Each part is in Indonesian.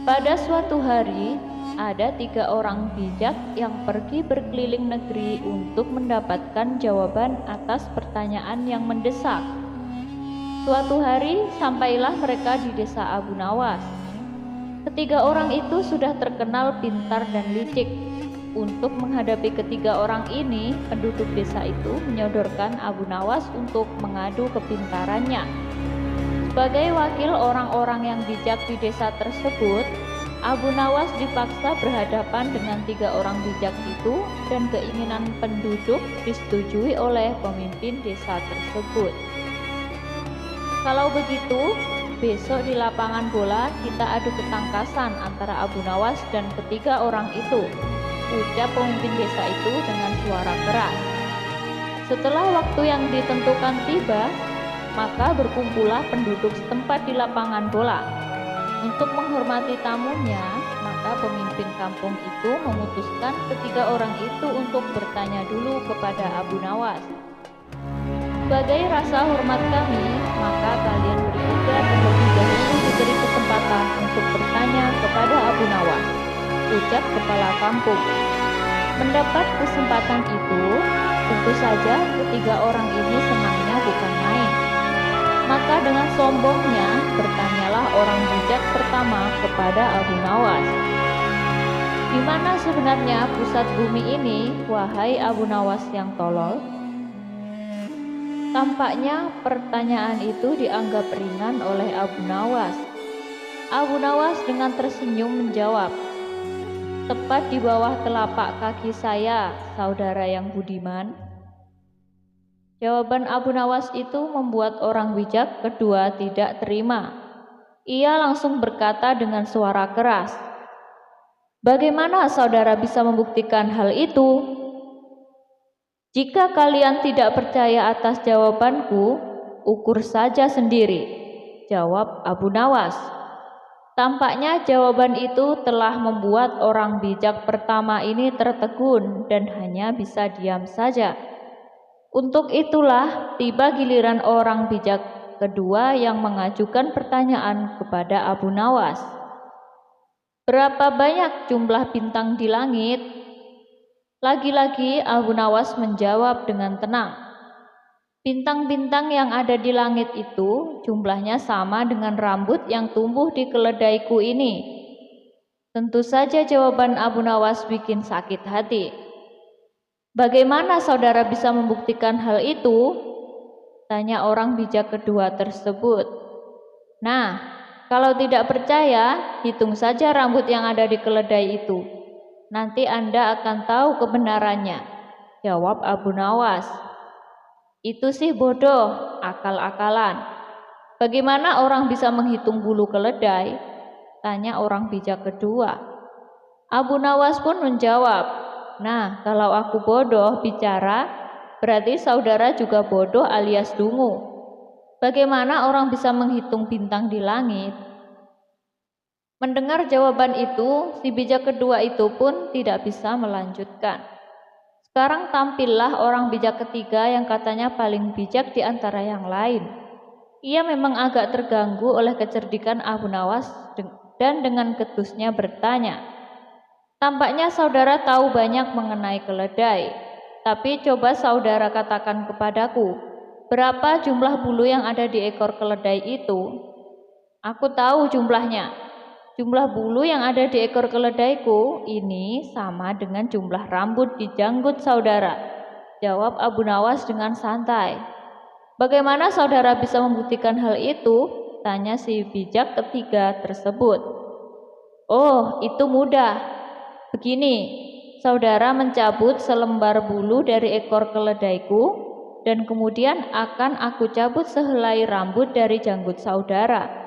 Pada suatu hari, ada 3 orang bijak yang pergi berkeliling negeri untuk mendapatkan jawaban atas pertanyaan yang mendesak. Suatu hari, sampailah mereka di desa Abu Nawas. Ketiga orang itu sudah terkenal pintar dan licik. Untuk menghadapi ketiga orang ini, penduduk desa itu menyodorkan Abu Nawas untuk mengadu kepintarannya. Sebagai wakil orang-orang yang bijak di desa tersebut, Abu Nawas dipaksa berhadapan dengan 3 orang bijak itu dan keinginan penduduk disetujui oleh pemimpin desa tersebut. Kalau begitu, besok di lapangan bola kita adu ketangkasan antara Abu Nawas dan ketiga orang itu, ucap pemimpin desa itu dengan suara keras. Setelah waktu yang ditentukan tiba, maka berkumpullah penduduk setempat di lapangan bola. Untuk menghormati tamunya, maka pemimpin kampung itu memutuskan ketiga orang itu untuk bertanya dulu kepada Abu Nawas. Sebagai rasa hormat kami, maka kalian bertiga terlebih dahulu diberi kesempatan untuk bertanya kepada Abu Nawas, ucap kepala kampung. Mendapat kesempatan itu, tentu saja ketiga orang ini senangnya bukan main. Maka dengan sombongnya bertanyalah orang bijak pertama kepada Abu Nawas. Di mana sebenarnya pusat bumi ini, wahai Abu Nawas yang tolol? Tampaknya pertanyaan itu dianggap ringan oleh Abu Nawas. Abu Nawas dengan tersenyum menjawab, "Tepat di bawah telapak kaki saya, saudara yang budiman." Jawaban Abu Nawas itu membuat orang bijak kedua tidak terima. Ia langsung berkata dengan suara keras, "Bagaimana saudara bisa membuktikan hal itu? Jika kalian tidak percaya atas jawabanku, ukur saja sendiri," jawab Abu Nawas. Tampaknya jawaban itu telah membuat orang bijak pertama ini tertegun dan hanya bisa diam saja. Untuk itulah tiba giliran orang bijak kedua yang mengajukan pertanyaan kepada Abu Nawas. "Berapa banyak jumlah bintang di langit?" Lagi-lagi Abu Nawas menjawab dengan tenang, "Bintang-bintang yang ada di langit itu jumlahnya sama dengan rambut yang tumbuh di keledaiku ini." Tentu saja jawaban Abu Nawas bikin sakit hati. "Bagaimana saudara bisa membuktikan hal itu?" tanya orang bijak kedua tersebut. "Nah, kalau tidak percaya, hitung saja rambut yang ada di keledai itu. Nanti Anda akan tahu kebenarannya," jawab Abu Nawas. "Itu sih bodoh, akal-akalan. Bagaimana orang bisa menghitung bulu keledai?" tanya orang bijak kedua. Abu Nawas pun menjawab, "Nah, kalau aku bodoh bicara, berarti saudara juga bodoh alias dungu. Bagaimana orang bisa menghitung bintang di langit?" Mendengar jawaban itu, si bijak kedua itu pun tidak bisa melanjutkan. Sekarang tampillah orang bijak ketiga yang katanya paling bijak di antara yang lain. Ia memang agak terganggu oleh kecerdikan Abu Nawas dan dengan ketusnya bertanya, "Tampaknya saudara tahu banyak mengenai keledai. Tapi coba saudara katakan kepadaku, berapa jumlah bulu yang ada di ekor keledai itu?" "Aku tahu jumlahnya. Jumlah bulu yang ada di ekor keledaiku ini sama dengan jumlah rambut di janggut saudara," jawab Abu Nawas dengan santai. "Bagaimana saudara bisa membuktikan hal itu?" tanya si bijak ketiga tersebut. "Oh, itu mudah. Begini, saudara mencabut selembar bulu dari ekor keledaiku dan kemudian akan aku cabut sehelai rambut dari janggut saudara.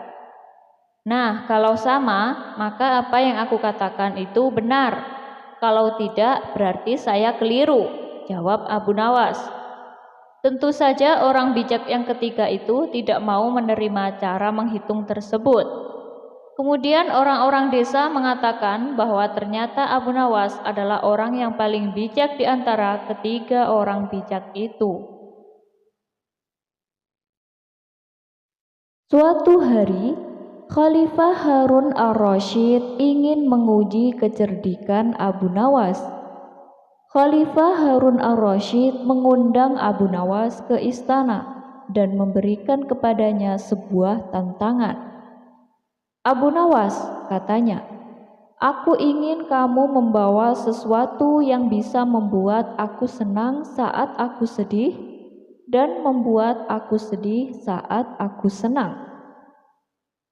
Nah, kalau sama, maka apa yang aku katakan itu benar. Kalau tidak, berarti saya keliru," jawab Abu Nawas. Tentu saja orang bijak yang ketiga itu tidak mau menerima cara menghitung tersebut. Kemudian orang-orang desa mengatakan bahwa ternyata Abu Nawas adalah orang yang paling bijak di antara ketiga orang bijak itu. Suatu hari, Khalifah Harun ar-Rasyid ingin menguji kecerdikan Abu Nawas. Khalifah Harun ar-Rasyid mengundang Abu Nawas ke istana dan memberikan kepadanya sebuah tantangan. "Abu Nawas," katanya, "aku ingin kamu membawa sesuatu yang bisa membuat aku senang saat aku sedih dan membuat aku sedih saat aku senang."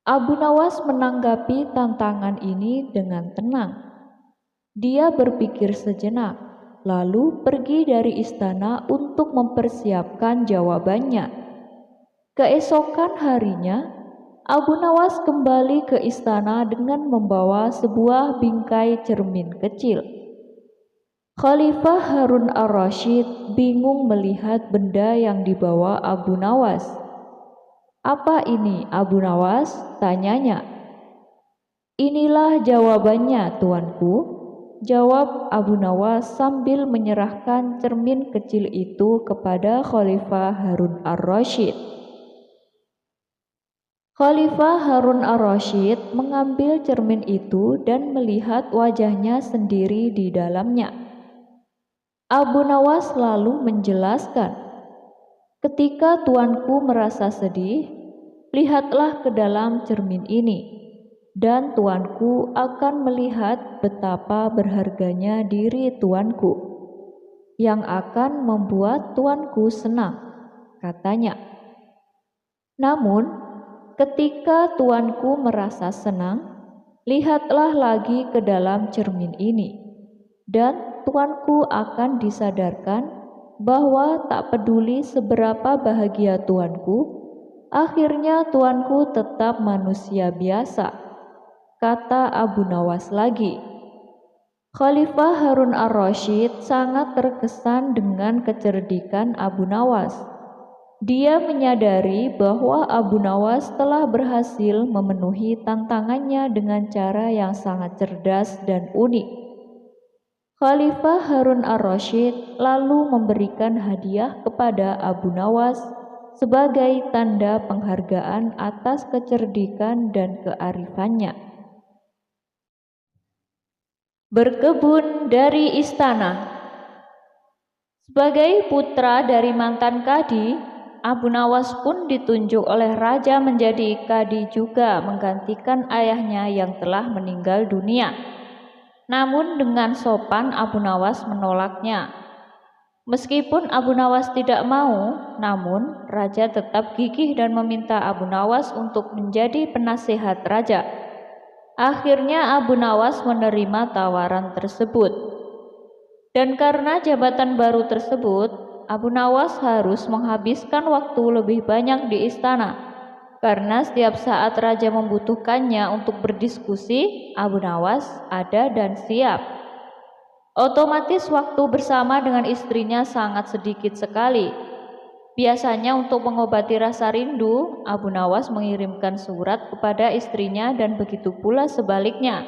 Abu Nawas menanggapi tantangan ini dengan tenang. Dia berpikir sejenak, lalu pergi dari istana untuk mempersiapkan jawabannya. Keesokan harinya, Abu Nawas kembali ke istana dengan membawa sebuah bingkai cermin kecil. Khalifah Harun ar-Rasyid bingung melihat benda yang dibawa Abu Nawas. "Apa ini, Abu Nawas?" tanyanya. "Inilah jawabannya, tuanku," jawab Abu Nawas sambil menyerahkan cermin kecil itu kepada Khalifah Harun ar-Rasyid. Khalifah Harun ar-Rasyid mengambil cermin itu dan melihat wajahnya sendiri di dalamnya. Abu Nawas lalu menjelaskan, "Ketika tuanku merasa sedih, lihatlah ke dalam cermin ini, dan tuanku akan melihat betapa berharganya diri tuanku, yang akan membuat tuanku senang," katanya. "Namun, ketika tuanku merasa senang, lihatlah lagi ke dalam cermin ini, dan tuanku akan disadarkan bahwa tak peduli seberapa bahagia tuanku, akhirnya tuanku tetap manusia biasa," kata Abu Nawas lagi. Khalifah Harun ar-Rasyid sangat terkesan dengan kecerdikan Abu Nawas. Dia menyadari bahwa Abu Nawas telah berhasil memenuhi tantangannya dengan cara yang sangat cerdas dan unik. Khalifah Harun ar-Rasyid lalu memberikan hadiah kepada Abu Nawas sebagai tanda penghargaan atas kecerdikan dan kearifannya. Berkebun dari istana. Sebagai putra dari mantan kadi, Abu Nawas pun ditunjuk oleh raja menjadi kadi juga menggantikan ayahnya yang telah meninggal dunia. Namun dengan sopan Abu Nawas menolaknya. Meskipun Abu Nawas tidak mau, namun raja tetap gigih dan meminta Abu Nawas untuk menjadi penasehat raja. Akhirnya Abu Nawas menerima tawaran tersebut. Dan karena jabatan baru tersebut, Abu Nawas harus menghabiskan waktu lebih banyak di istana. Karena setiap saat raja membutuhkannya untuk berdiskusi, Abu Nawas ada dan siap. Otomatis waktu bersama dengan istrinya sangat sedikit sekali. Biasanya untuk mengobati rasa rindu, Abu Nawas mengirimkan surat kepada istrinya dan begitu pula sebaliknya.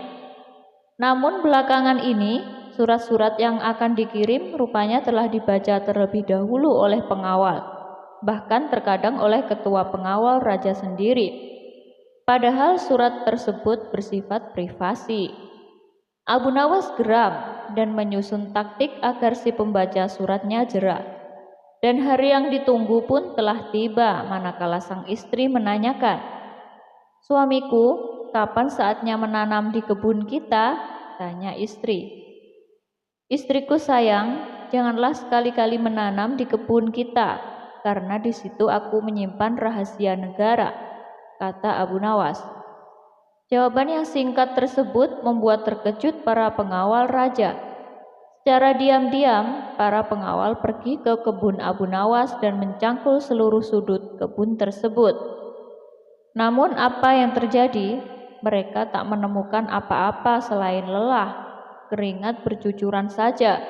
Namun belakangan ini, surat-surat yang akan dikirim rupanya telah dibaca terlebih dahulu oleh pengawal, bahkan terkadang oleh ketua pengawal raja sendiri. Padahal surat tersebut bersifat privasi. Abu Nawas geram dan menyusun taktik agar si pembaca suratnya jera. Dan hari yang ditunggu pun telah tiba manakala sang istri menanyakan, "Suamiku, kapan saatnya menanam di kebun kita?" tanya istri. "Istriku sayang, janganlah sekali-kali menanam di kebun kita, karena di situ aku menyimpan rahasia negara," kata Abu Nawas. Jawaban yang singkat tersebut membuat terkejut para pengawal raja. Secara diam-diam, para pengawal pergi ke kebun Abu Nawas dan mencangkul seluruh sudut kebun tersebut. Namun apa yang terjadi? Mereka tak menemukan apa-apa selain lelah, keringat bercucuran saja.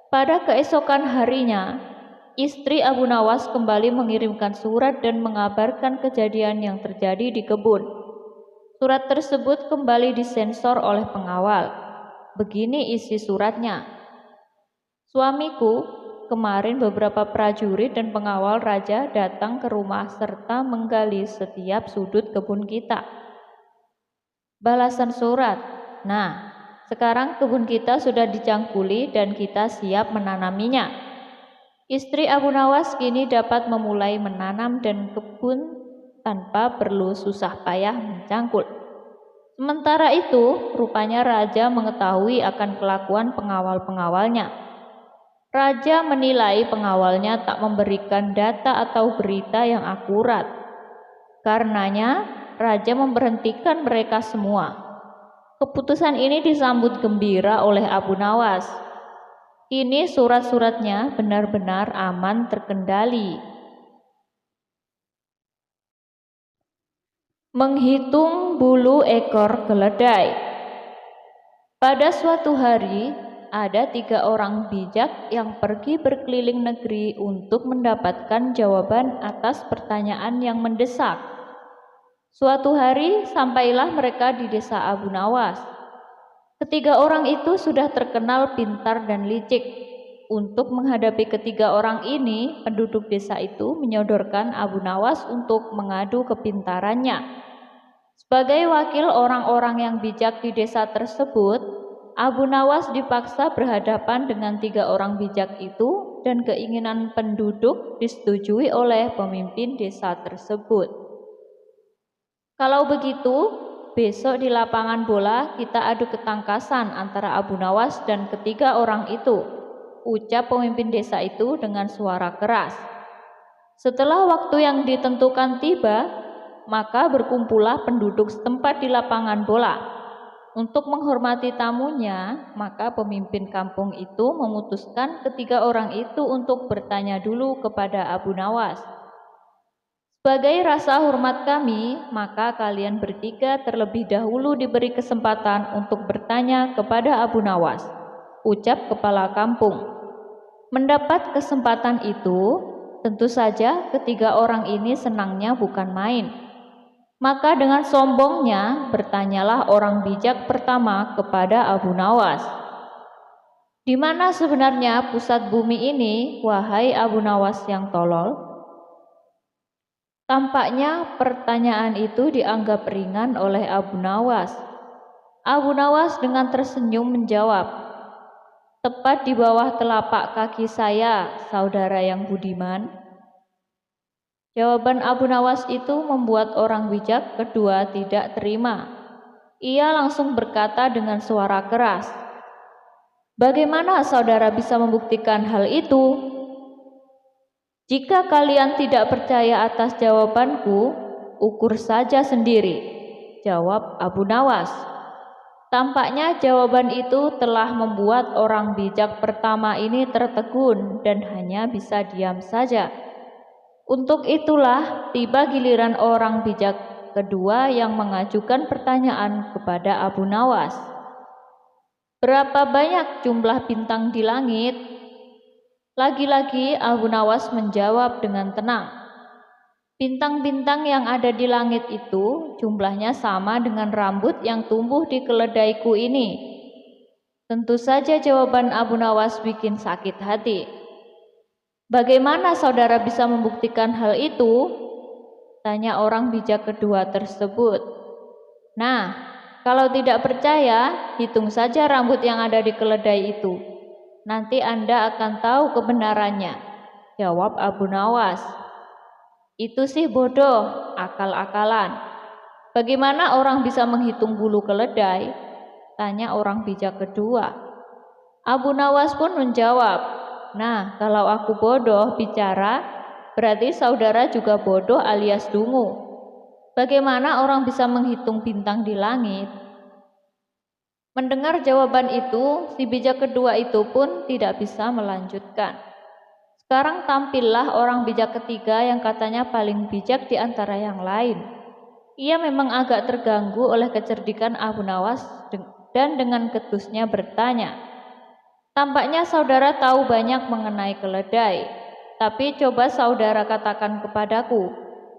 Pada keesokan harinya, istri Abu Nawas kembali mengirimkan surat dan mengabarkan kejadian yang terjadi di kebun. Surat tersebut kembali disensor oleh pengawal. Begini isi suratnya. "Suamiku, kemarin beberapa prajurit dan pengawal raja datang ke rumah serta menggali setiap sudut kebun kita. Balasan surat. Nah, sekarang kebun kita sudah dicangkuli dan kita siap menanaminya. Istri Abu Nawas kini dapat memulai menanam dan kebun tanpa perlu susah payah mencangkul. Sementara itu, rupanya raja mengetahui akan kelakuan pengawal-pengawalnya. Raja menilai pengawalnya tak memberikan data atau berita yang akurat. Karenanya, raja memberhentikan mereka semua. Keputusan ini disambut gembira oleh Abu Nawas. Kini surat-suratnya benar-benar aman terkendali. Menghitung bulu ekor keledai. Pada suatu hari, ada 3 orang bijak yang pergi berkeliling negeri untuk mendapatkan jawaban atas pertanyaan yang mendesak. Suatu hari, sampailah mereka di desa Abu Nawas. Ketiga orang itu sudah terkenal pintar dan licik. Untuk menghadapi ketiga orang ini, penduduk desa itu menyodorkan Abu Nawas untuk mengadu kepintarannya. Sebagai wakil orang-orang yang bijak di desa tersebut, Abu Nawas dipaksa berhadapan dengan 3 orang bijak itu dan keinginan penduduk disetujui oleh pemimpin desa tersebut. Kalau begitu, besok di lapangan bola kita adu ketangkasan antara Abu Nawas dan ketiga orang itu, ucap pemimpin desa itu dengan suara keras. Setelah waktu yang ditentukan tiba, maka berkumpullah penduduk setempat di lapangan bola. Untuk menghormati tamunya, maka pemimpin kampung itu memutuskan ketiga orang itu untuk bertanya dulu kepada Abu Nawas. Sebagai rasa hormat kami, maka kalian bertiga terlebih dahulu diberi kesempatan untuk bertanya kepada Abu Nawas, ucap kepala kampung. Mendapat kesempatan itu, tentu saja ketiga orang ini senangnya bukan main. Maka dengan sombongnya bertanyalah orang bijak pertama kepada Abu Nawas. Di mana sebenarnya pusat bumi ini, wahai Abu Nawas yang tolol? Tampaknya pertanyaan itu dianggap ringan oleh Abu Nawas. Abu Nawas dengan tersenyum menjawab, tepat di bawah telapak kaki saya, saudara yang budiman. Jawaban Abu Nawas itu membuat orang bijak kedua tidak terima. Ia langsung berkata dengan suara keras, bagaimana saudara bisa membuktikan hal itu? Jika kalian tidak percaya atas jawabanku, ukur saja sendiri, jawab Abu Nawas. Tampaknya jawaban itu telah membuat orang bijak pertama ini tertegun dan hanya bisa diam saja. Untuk itulah tiba giliran orang bijak kedua yang mengajukan pertanyaan kepada Abu Nawas. Berapa banyak jumlah bintang di langit? Lagi-lagi Abu Nawas menjawab dengan tenang. Bintang-bintang yang ada di langit itu jumlahnya sama dengan rambut yang tumbuh di keledaiku ini. Tentu saja jawaban Abu Nawas bikin sakit hati. Bagaimana saudara bisa membuktikan hal itu? Tanya orang bijak kedua tersebut. Nah, kalau tidak percaya, hitung saja rambut yang ada di keledai itu. Nanti Anda akan tahu kebenarannya, jawab Abu Nawas. Itu sih bodoh, akal-akalan. Bagaimana orang bisa menghitung bulu keledai? Tanya orang bijak kedua. Abu Nawas pun menjawab, nah kalau aku bodoh bicara, berarti saudara juga bodoh alias dungu. Bagaimana orang bisa menghitung bintang di langit? Mendengar jawaban itu, si bijak kedua itu pun tidak bisa melanjutkan. Sekarang tampillah orang bijak ketiga yang katanya paling bijak di antara yang lain. Ia memang agak terganggu oleh kecerdikan Abu Nawas dan dengan ketusnya bertanya, tampaknya saudara tahu banyak mengenai keledai, tapi coba saudara katakan kepadaku,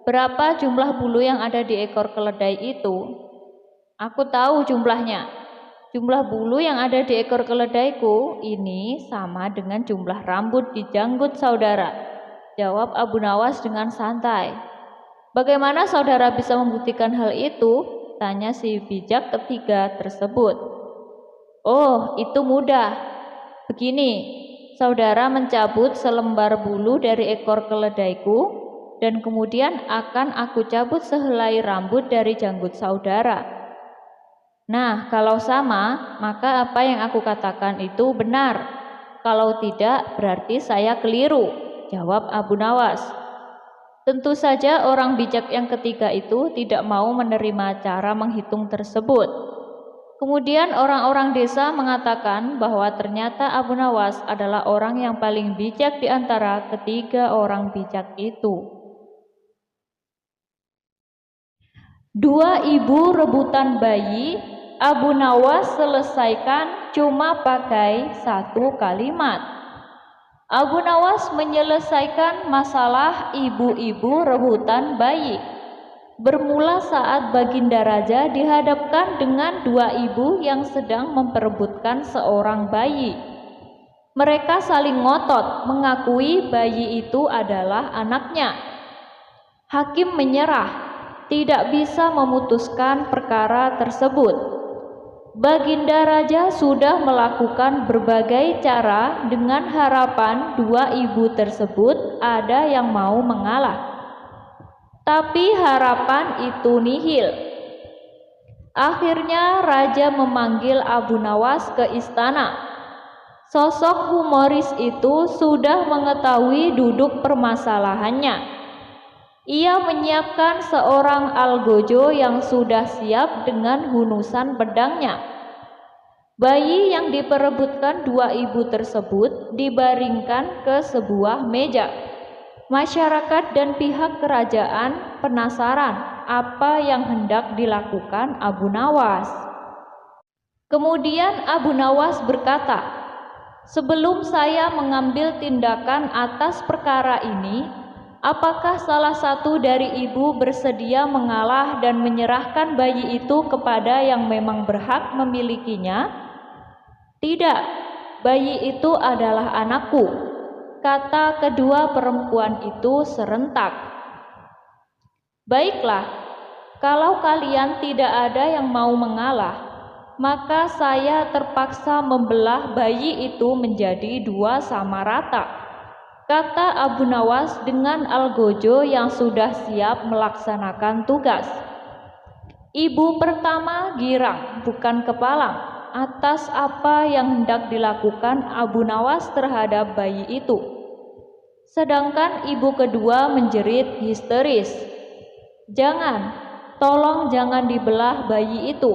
berapa jumlah bulu yang ada di ekor keledai itu? Aku tahu jumlahnya. Jumlah bulu yang ada di ekor keledaiku ini sama dengan jumlah rambut di janggut saudara, jawab Abu Nawas dengan santai. Bagaimana saudara bisa membuktikan hal itu? tanya si bijak ketiga tersebut. Oh, itu mudah. Begini, saudara mencabut selembar bulu dari ekor keledaiku, dan kemudian akan aku cabut sehelai rambut dari janggut saudara. Nah, kalau sama, maka apa yang aku katakan itu benar. Kalau tidak, berarti saya keliru, jawab Abu Nawas. Tentu saja orang bijak yang ketiga itu tidak mau menerima cara menghitung tersebut. Kemudian orang-orang desa mengatakan bahwa ternyata Abu Nawas adalah orang yang paling bijak di antara ketiga orang bijak itu. Dua ibu rebutan bayi, Abu Nawas selesaikan cuma pakai satu kalimat. Abu Nawas menyelesaikan masalah ibu-ibu rebutan bayi. Bermula saat Baginda Raja dihadapkan dengan dua ibu yang sedang memperebutkan seorang bayi. Mereka saling ngotot mengakui bayi itu adalah anaknya. Hakim menyerah, tidak bisa memutuskan perkara tersebut. Baginda Raja sudah melakukan berbagai cara dengan harapan dua ibu tersebut ada yang mau mengalah. Tapi harapan itu nihil. Akhirnya Raja memanggil Abu Nawas ke istana. Sosok humoris itu sudah mengetahui duduk permasalahannya. Ia menyiapkan seorang algojo yang sudah siap dengan hunusan pedangnya. Bayi yang diperebutkan dua ibu tersebut dibaringkan ke sebuah meja. Masyarakat dan pihak kerajaan penasaran apa yang hendak dilakukan Abu Nawas. Kemudian Abu Nawas berkata, "Sebelum saya mengambil tindakan atas perkara ini, apakah salah satu dari ibu bersedia mengalah dan menyerahkan bayi itu kepada yang memang berhak memilikinya?" "Tidak, bayi itu adalah anakku," kata kedua perempuan itu serentak. "Baiklah, kalau kalian tidak ada yang mau mengalah, maka saya terpaksa membelah bayi itu menjadi dua sama rata," kata Abu Nawas dengan algojo yang sudah siap melaksanakan tugas. Ibu pertama girang bukan kepalang atas apa yang hendak dilakukan Abu Nawas terhadap bayi itu. Sedangkan ibu kedua menjerit histeris, "Jangan, tolong jangan dibelah bayi itu.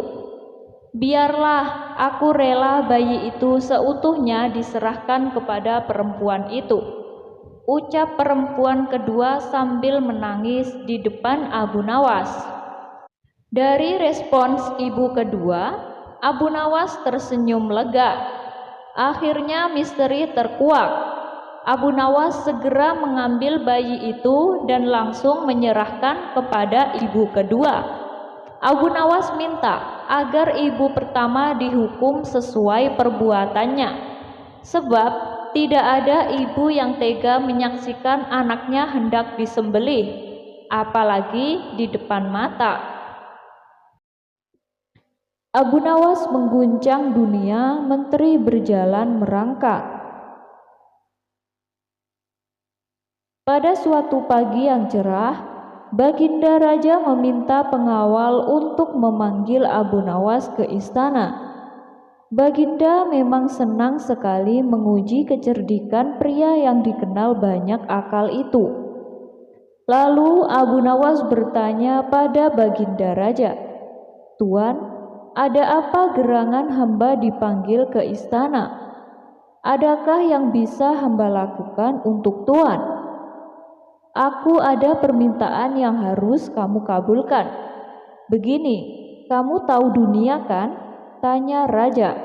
Biarlah, aku rela bayi itu seutuhnya diserahkan kepada perempuan itu," ucap perempuan kedua sambil menangis di depan Abu Nawas. Dari respons ibu kedua, Abu Nawas tersenyum lega. Akhirnya misteri terkuak. Abu Nawas segera mengambil bayi itu dan langsung menyerahkan kepada ibu kedua. Abu Nawas minta agar ibu pertama dihukum sesuai perbuatannya, sebab tidak ada ibu yang tega menyaksikan anaknya hendak disembelih, apalagi di depan mata. Abu Nawas mengguncang dunia, menteri berjalan merangkak. Pada suatu pagi yang cerah, Baginda Raja meminta pengawal untuk memanggil Abu Nawas ke istana. Baginda memang senang sekali menguji kecerdikan pria yang dikenal banyak akal itu. Lalu Abu Nawas bertanya pada Baginda Raja, "Tuan, ada apa gerangan hamba dipanggil ke istana? Adakah yang bisa hamba lakukan untuk Tuan?" "Aku ada permintaan yang harus kamu kabulkan. Begini, kamu tahu dunia kan?" tanya Raja.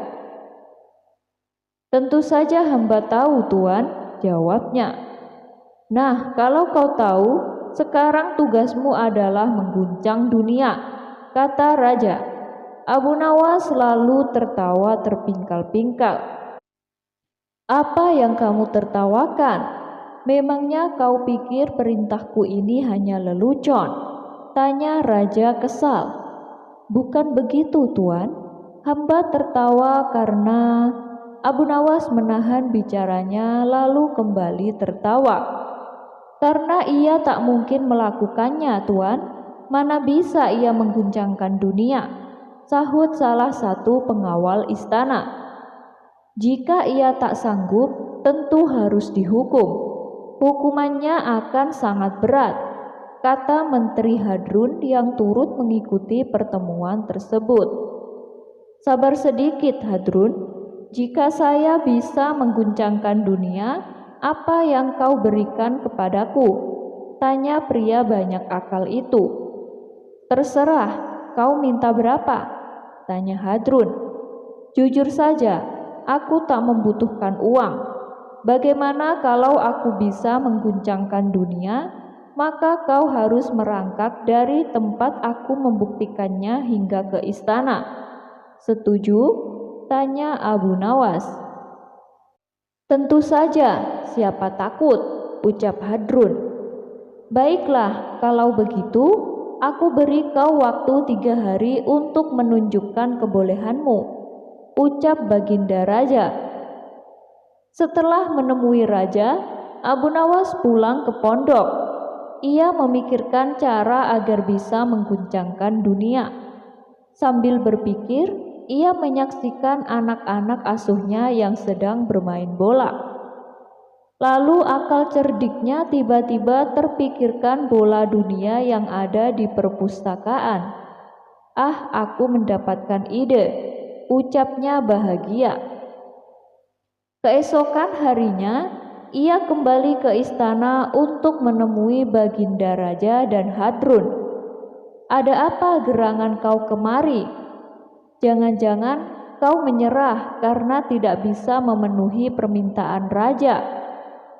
"Tentu saja hamba tahu, Tuan," jawabnya. "Nah, kalau kau tahu, sekarang tugasmu adalah mengguncang dunia," kata Raja. Abu Nawas lalu tertawa terpingkal-pingkal. "Apa yang kamu tertawakan? Memangnya kau pikir perintahku ini hanya lelucon?" tanya Raja kesal. "Bukan begitu, Tuan." Hamba tertawa karena Abu Nawas menahan bicaranya lalu kembali tertawa. "Karena ia tak mungkin melakukannya, Tuan. Mana bisa ia mengguncangkan dunia?" sahut salah satu pengawal istana. "Jika ia tak sanggup, tentu harus dihukum. Hukumannya akan sangat berat," kata Menteri Hadrun yang turut mengikuti pertemuan tersebut. "Sabar sedikit, Hadrun. Jika saya bisa mengguncangkan dunia, apa yang kau berikan kepadaku?" tanya pria banyak akal itu. "Terserah, kau minta berapa?" tanya Hadrun. "Jujur saja, aku tak membutuhkan uang. Bagaimana kalau aku bisa mengguncangkan dunia? Maka kau harus merangkak dari tempat aku membuktikannya hingga ke istana. Setuju?" tanya Abu Nawas. "Tentu saja, siapa takut?" ucap Hadrun. "Baiklah, kalau begitu, aku beri kau waktu 3 hari untuk menunjukkan kebolehanmu," ucap Baginda Raja. Setelah menemui Raja, Abu Nawas pulang ke pondok. Ia memikirkan cara agar bisa mengguncangkan dunia. Sambil berpikir, ia menyaksikan anak-anak asuhnya yang sedang bermain bola. Lalu akal cerdiknya tiba-tiba terpikirkan bola dunia yang ada di perpustakaan. "Ah, aku mendapatkan ide," ucapnya bahagia. Keesokan harinya, ia kembali ke istana untuk menemui Baginda Raja dan Hadrun. "Ada apa gerangan kau kemari? Jangan-jangan kau menyerah karena tidak bisa memenuhi permintaan raja,"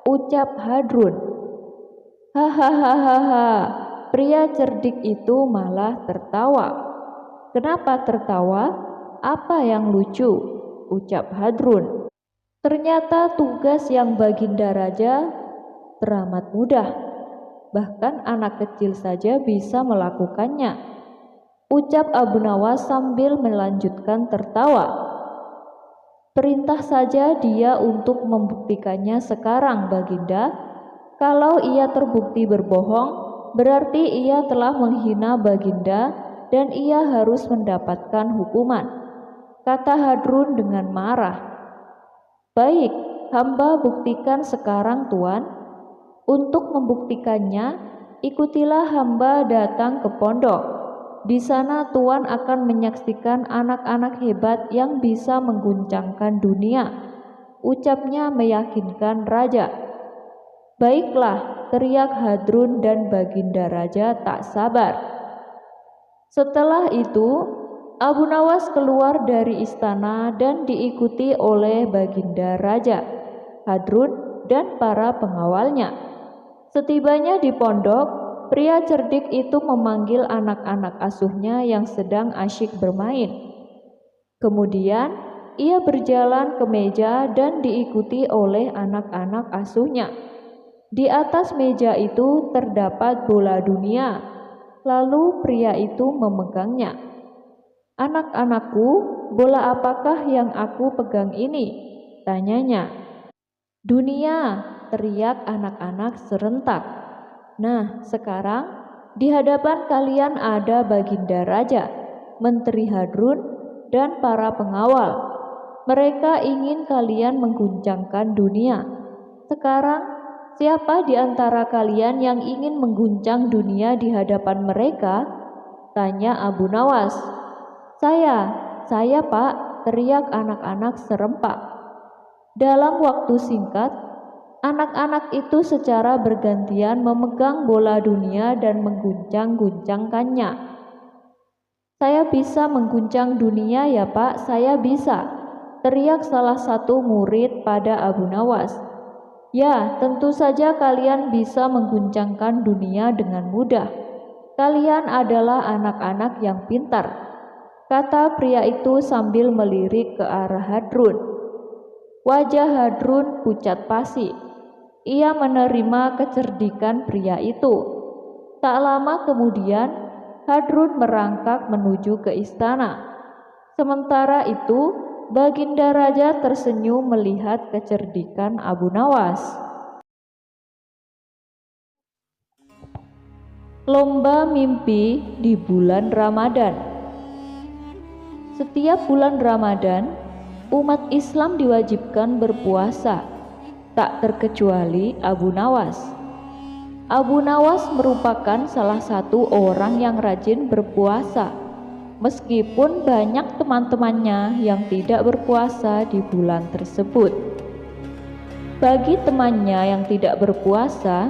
ucap Hadrun. "Hahaha, pria cerdik itu malah tertawa." "Kenapa tertawa? Apa yang lucu?" ucap Hadrun. "Ternyata tugas yang Baginda Raja teramat mudah. Bahkan anak kecil saja bisa melakukannya," ucap Abu Nawas sambil melanjutkan tertawa. "Perintah saja dia untuk membuktikannya sekarang, Baginda. Kalau ia terbukti berbohong, berarti ia telah menghina Baginda dan ia harus mendapatkan hukuman," kata Hadrun dengan marah. "Baik, hamba buktikan sekarang, Tuan. Untuk membuktikannya, ikutilah hamba datang ke pondok. Di sana Tuan akan menyaksikan anak-anak hebat yang bisa mengguncangkan dunia," ucapnya meyakinkan Raja. "Baiklah," teriak Hadrun dan Baginda Raja tak sabar. Setelah itu, Abu Nawas keluar dari istana dan diikuti oleh Baginda Raja, Hadrun, dan para pengawalnya. Setibanya di pondok, pria cerdik itu memanggil anak-anak asuhnya yang sedang asyik bermain. Kemudian, ia berjalan ke meja dan diikuti oleh anak-anak asuhnya. Di atas meja itu terdapat bola dunia. Lalu pria itu memegangnya. "Anak-anakku, bola apakah yang aku pegang ini?" tanyanya. "Dunia," teriak anak-anak serentak. "Nah, sekarang di hadapan kalian ada Baginda Raja, Menteri Hadrun, dan para pengawal. Mereka ingin kalian mengguncangkan dunia. Sekarang, siapa di antara kalian yang ingin mengguncang dunia di hadapan mereka?" tanya Abu Nawas. Saya Pak," teriak anak-anak serempak. Dalam waktu singkat, anak-anak itu secara bergantian memegang bola dunia dan mengguncang-guncangkannya. "Saya bisa mengguncang dunia ya Pak, saya bisa," teriak salah satu murid pada Abu Nawas. "Ya, tentu saja kalian bisa mengguncangkan dunia dengan mudah. Kalian adalah anak-anak yang pintar," kata pria itu sambil melirik ke arah Hadrun. Wajah Hadrun pucat pasi. Ia menerima kecerdikan pria itu. Tak lama kemudian, Hadrun merangkak menuju ke istana. Sementara itu, Baginda Raja tersenyum melihat kecerdikan Abu Nawas. Lomba mimpi di bulan Ramadan. Setiap bulan Ramadan, umat Islam diwajibkan berpuasa, tak terkecuali Abu Nawas. Abu Nawas merupakan salah satu orang yang rajin berpuasa, meskipun banyak teman-temannya yang tidak berpuasa di bulan tersebut. Bagi temannya yang tidak berpuasa,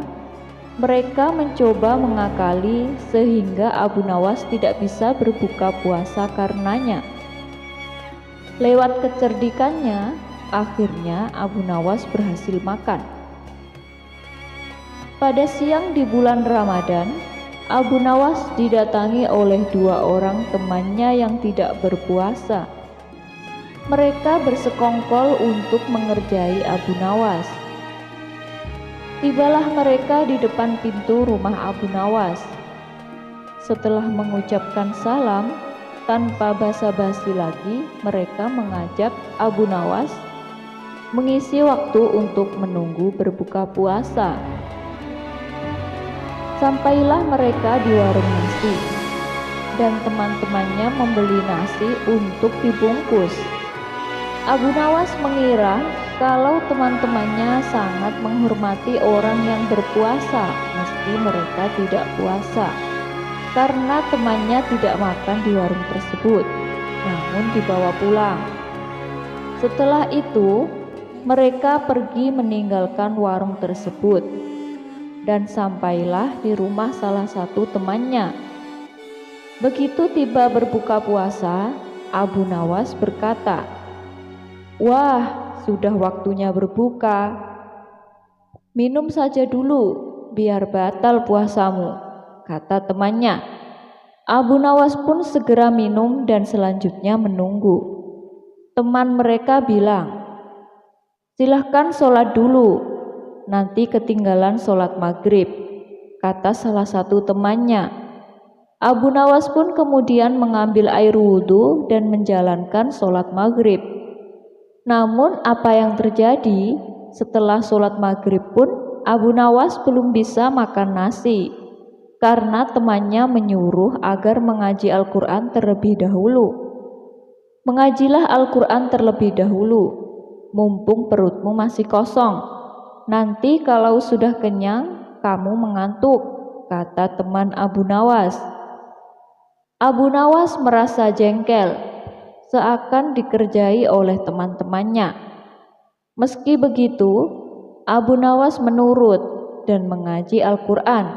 mereka mencoba mengakali sehingga Abu Nawas tidak bisa berbuka puasa karenanya. Lewat kecerdikannya, akhirnya Abu Nawas berhasil makan. Pada siang di bulan Ramadan, Abu Nawas didatangi oleh dua orang temannya yang tidak berpuasa. Mereka bersekongkol untuk mengerjai Abu Nawas. Tibalah mereka di depan pintu rumah Abu Nawas. Setelah mengucapkan salam, tanpa basa-basi lagi, mereka mengajak Abu Nawas mengisi waktu untuk menunggu berbuka puasa. Sampailah mereka di warung nasi, dan teman-temannya membeli nasi untuk dibungkus. Abu Nawas mengira kalau teman-temannya sangat menghormati orang yang berpuasa meski mereka tidak puasa, karena temannya tidak makan di warung tersebut, namun dibawa pulang. Setelah itu, mereka pergi meninggalkan warung tersebut dan sampailah di rumah salah satu temannya. Begitu tiba berbuka puasa, Abu Nawas berkata, "Wah, sudah waktunya berbuka. Minum saja dulu, biar batal puasamu," kata temannya. Abu Nawas pun segera minum dan selanjutnya menunggu. Teman mereka bilang, "Silahkan sholat dulu, nanti ketinggalan sholat maghrib," kata salah satu temannya. Abu Nawas pun kemudian mengambil air wudhu dan menjalankan sholat maghrib. Namun apa yang terjadi? Setelah sholat maghrib pun Abu Nawas belum bisa makan nasi, karena temannya menyuruh agar mengaji Al-Quran terlebih dahulu. "Mengajilah Al-Quran terlebih dahulu, mumpung perutmu masih kosong. Nanti kalau sudah kenyang, kamu mengantuk," kata teman Abu Nawas. Abu Nawas merasa jengkel, seakan dikerjai oleh teman-temannya. Meski begitu, Abu Nawas menurut dan mengaji Al-Quran.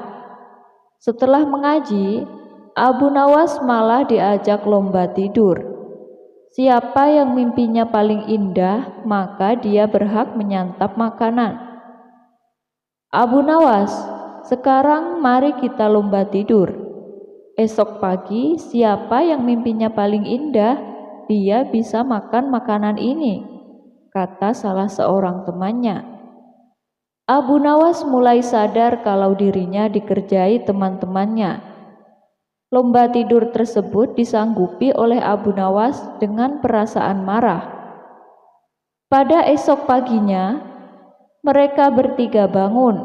Setelah mengaji, Abu Nawas malah diajak lomba tidur. Siapa yang mimpinya paling indah, maka dia berhak menyantap makanan. "Abu Nawas, sekarang mari kita lomba tidur. Esok pagi siapa yang mimpinya paling indah, dia bisa makan makanan ini," kata salah seorang temannya. Abu Nawas mulai sadar kalau dirinya dikerjai teman-temannya. Lomba tidur tersebut disanggupi oleh Abu Nawas dengan perasaan marah. Pada esok paginya, mereka bertiga bangun.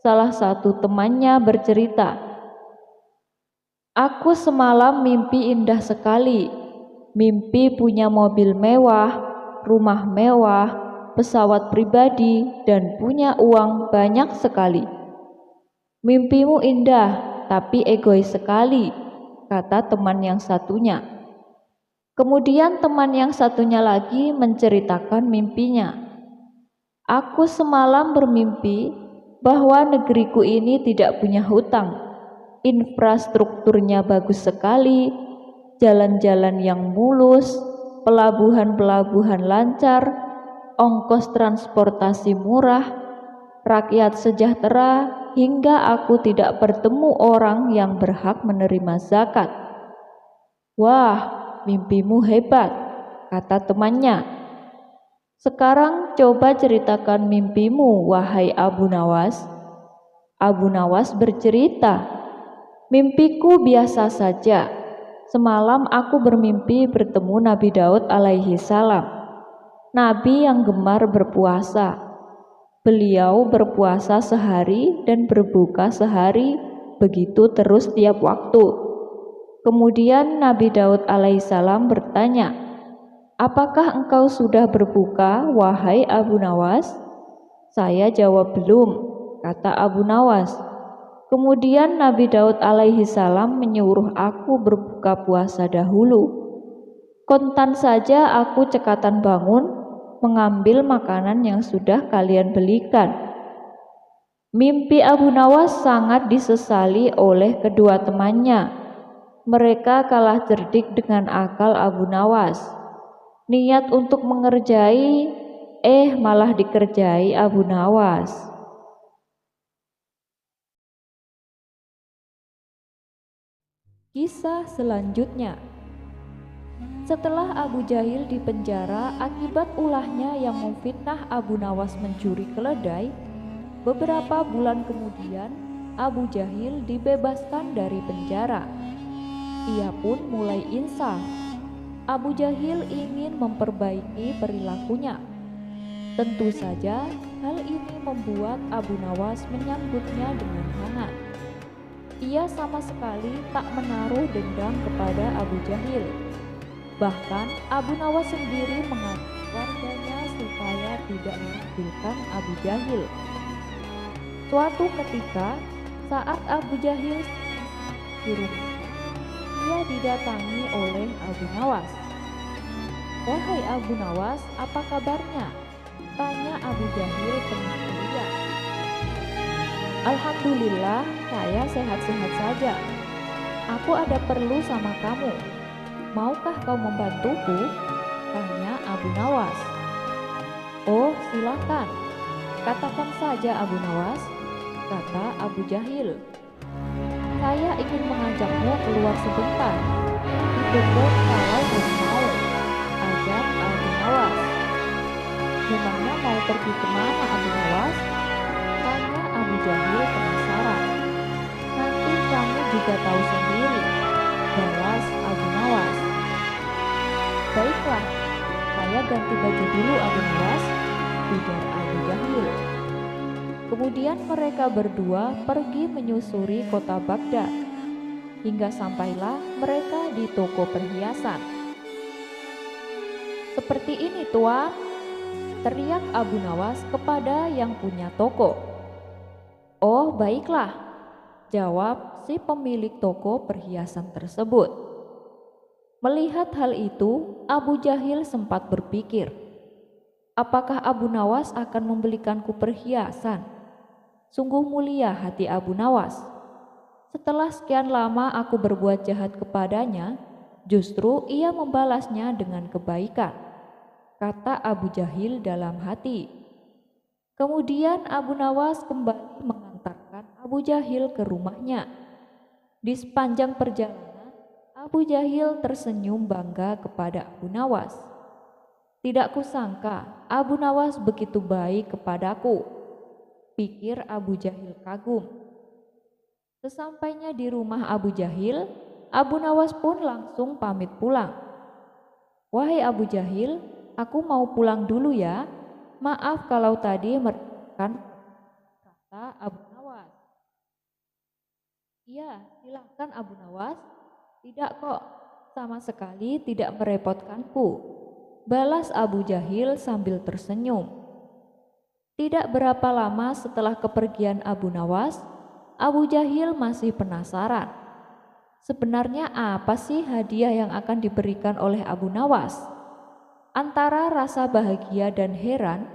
Salah satu temannya bercerita, "Aku semalam mimpi indah sekali. Mimpi punya mobil mewah, rumah mewah, pesawat pribadi, dan punya uang banyak sekali." "Mimpimu indah, tapi egois sekali," kata teman yang satunya. Kemudian teman yang satunya lagi menceritakan mimpinya. "Aku semalam bermimpi bahwa negeriku ini tidak punya hutang. Infrastrukturnya bagus sekali, jalan-jalan yang mulus, pelabuhan-pelabuhan lancar, ongkos transportasi murah, rakyat sejahtera, hingga aku tidak bertemu orang yang berhak menerima zakat." "Wah, mimpimu hebat," kata temannya. "Sekarang coba ceritakan mimpimu, wahai Abu Nawas." Abu Nawas bercerita, Mimpiku biasa saja. Semalam aku bermimpi bertemu Nabi Daud alaihi salam, nabi yang gemar berpuasa. Beliau berpuasa sehari dan berbuka sehari, begitu terus tiap waktu. Kemudian Nabi Daud alaihissalam bertanya, "Apakah engkau sudah berbuka, wahai Abu Nawas?" "Saya jawab belum," kata Abu Nawas. Kemudian Nabi Daud alaihissalam menyuruh aku berbuka puasa dahulu. Kontan saja aku cekatan bangun, mengambil makanan yang sudah kalian belikan. Mimpi Abu Nawas sangat disesali oleh kedua temannya. Mereka kalah cerdik dengan akal Abu Nawas. Niat untuk mengerjai, malah dikerjai Abu Nawas. Kisah selanjutnya. Setelah Abu Jahil dipenjara akibat ulahnya yang memfitnah Abu Nawas mencuri keledai, beberapa bulan kemudian Abu Jahil dibebaskan dari penjara. Ia pun mulai insaf. Abu Jahil ingin memperbaiki perilakunya. Tentu saja hal ini membuat Abu Nawas menyambutnya dengan hangat. Ia sama sekali tak menaruh dendam kepada Abu Jahil. Bahkan Abu Nawas sendiri mengajak warganya supaya tidak mengambilkan Abu Jahil. Suatu ketika saat Abu Jahil di rumah, ia didatangi oleh Abu Nawas. "Wahai Abu Nawas, apa kabarnya?" tanya Abu Jahil penuh ceria. "Alhamdulillah, saya sehat-sehat saja. Aku ada perlu sama kamu. Maukah kau membantuku?" tanya Abu Nawas. "Oh, silakan. Katakan saja Abu Nawas," kata Abu Jahil. "Saya ingin mengajakmu keluar sebentar. Itu pun kalau kamu mau," ajak Abu Nawas. "Memangnya mau pergi kemana Abu Nawas?" tanya Abu Jahil penasaran. "Nanti kamu juga tahu sendiri," balas Abu Nawas. "Baiklah, saya ganti baju dulu Abu Nawas," ujar Abu Jahil. Kemudian mereka berdua pergi menyusuri kota Baghdad, hingga sampailah mereka di toko perhiasan. "Seperti ini, Tuan," teriak Abu Nawas kepada yang punya toko. "Oh, baiklah," jawab si pemilik toko perhiasan tersebut. Melihat hal itu, Abu Jahil sempat berpikir, apakah Abu Nawas akan membelikanku perhiasan? Sungguh mulia hati Abu Nawas. Setelah sekian lama aku berbuat jahat kepadanya, justru ia membalasnya dengan kebaikan, kata Abu Jahil dalam hati. Kemudian Abu Nawas kembali mengantarkan Abu Jahil ke rumahnya. Di sepanjang perjalanan, Abu Jahil tersenyum bangga kepada Abu Nawas. "Tidak kusangka Abu Nawas begitu baik kepadaku," pikir Abu Jahil kagum. Sesampainya di rumah Abu Jahil, Abu Nawas pun langsung pamit pulang. "Wahai Abu Jahil, aku mau pulang dulu ya. Maaf kalau tadi merepotkan," kata Abu Nawas. "Iya, silakan Abu Nawas." "Tidak kok, sama sekali tidak merepotkanku," balas Abu Jahil sambil tersenyum. Tidak berapa lama setelah kepergian Abu Nawas, Abu Jahil masih penasaran. Sebenarnya apa sih hadiah yang akan diberikan oleh Abu Nawas? Antara rasa bahagia dan heran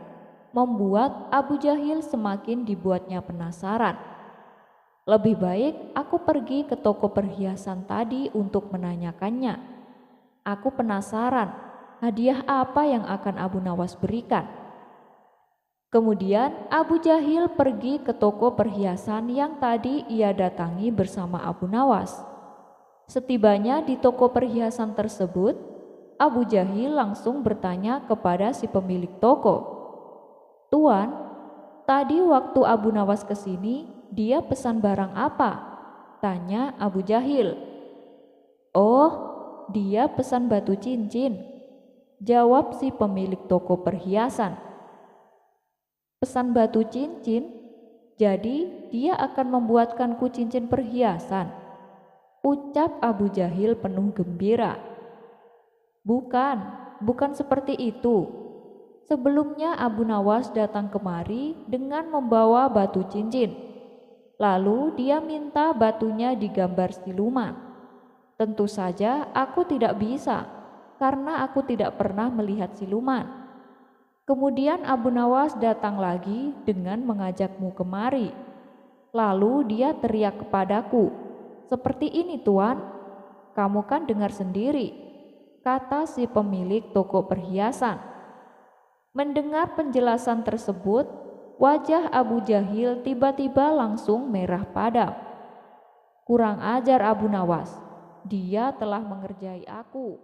membuat Abu Jahil semakin dibuatnya penasaran. "Lebih baik aku pergi ke toko perhiasan tadi untuk menanyakannya. Aku penasaran hadiah apa yang akan Abu Nawas berikan." Kemudian Abu Jahil pergi ke toko perhiasan yang tadi ia datangi bersama Abu Nawas. Setibanya di toko perhiasan tersebut, Abu Jahil langsung bertanya kepada si pemilik toko, "Tuan, tadi waktu Abu Nawas kesini, dia pesan barang apa?" Tanya Abu Jahil. Oh, dia pesan batu cincin, jawab si pemilik toko perhiasan. Pesan batu cincin? Jadi dia akan membuatkanku cincin perhiasan, ucap Abu Jahil penuh gembira. Bukan seperti itu. Sebelumnya Abu Nawas datang kemari dengan membawa batu cincin. Lalu dia minta batunya digambar siluman. Tentu saja aku tidak bisa, karena aku tidak pernah melihat siluman. Kemudian Abu Nawas datang lagi dengan mengajakmu kemari. Lalu dia teriak kepadaku, "Seperti ini Tuan, kamu kan dengar sendiri," kata si pemilik toko perhiasan. Mendengar penjelasan tersebut, wajah Abu Jahil tiba-tiba langsung merah padam. Kurang ajar Abu Nawas, dia telah mengerjai aku.